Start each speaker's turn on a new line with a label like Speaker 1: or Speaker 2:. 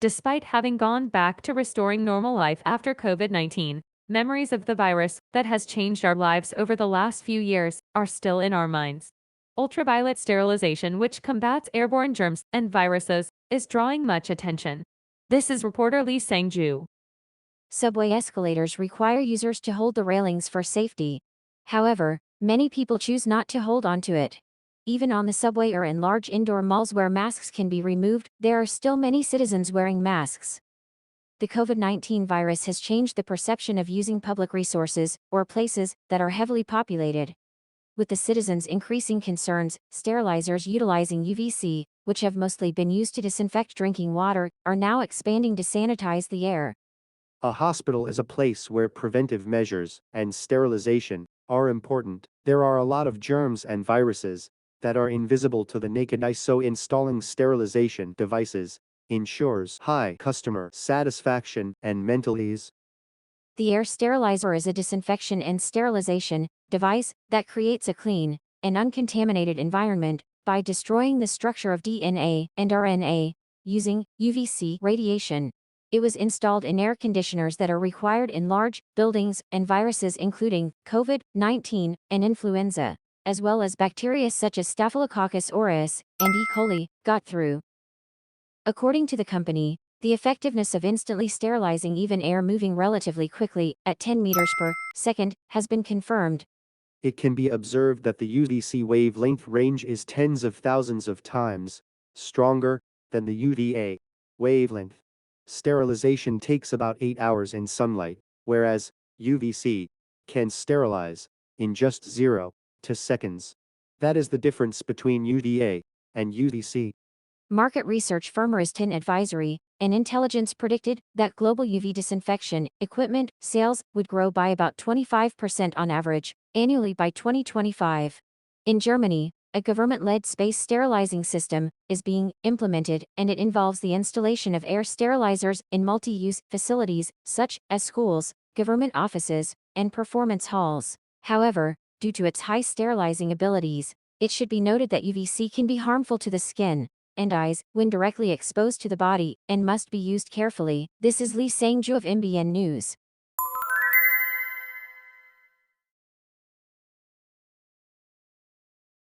Speaker 1: Despite having gone back to restoring normal life after COVID-19, memories of the virus that has changed our lives over the last few years are still in our minds. Ultraviolet sterilization, which combats airborne germs and viruses, is drawing much attention. This is reporter Lee Sang-ju.
Speaker 2: Subway escalators require users to hold the railings for safety. However, many people choose not to hold onto it. Even on the subway or in large indoor malls where masks can be removed, there are still many citizens wearing masks. The COVID-19 virus has changed the perception of using public resources, or places, that are heavily populated. With the citizens' increasing concerns, sterilizers utilizing UVC, which have mostly been used to disinfect drinking water, are now expanding to sanitize the air.
Speaker 3: A hospital is a place where preventive measures and sterilization are important. There are a lot of germs and viruses that are invisible to the naked eye, so installing sterilization devices ensures high customer satisfaction and mental ease.
Speaker 2: The air sterilizer is a disinfection and sterilization device that creates a clean and uncontaminated environment by destroying the structure of DNA and RNA using UVC radiation. It was installed in air conditioners that are required in large buildings, and viruses including COVID-19 and influenza, as well as bacteria such as Staphylococcus aureus and E. coli, got through. According to the company, the effectiveness of instantly sterilizing even air moving relatively quickly, at 10 meters per second, has been confirmed.
Speaker 3: It can be observed that the UVC wavelength range is tens of thousands of times stronger than the UVA wavelength. Sterilization takes about 8 hours in sunlight, whereas UVC can sterilize in just 0 to seconds. That is the difference between UVA and UVC.
Speaker 2: Market research firm Ristin Advisory and Intelligence predicted that global UV disinfection equipment sales would grow by about 25% on average annually by 2025. In Germany, a government-led space sterilizing system is being implemented, and it involves the installation of air sterilizers in multi-use facilities such as schools, government offices, and performance halls. However, due to its high sterilizing abilities, it should be noted that UVC can be harmful to the skin and eyes when directly exposed to the body and must be used carefully. This is Lee Sang-ju of MBN News.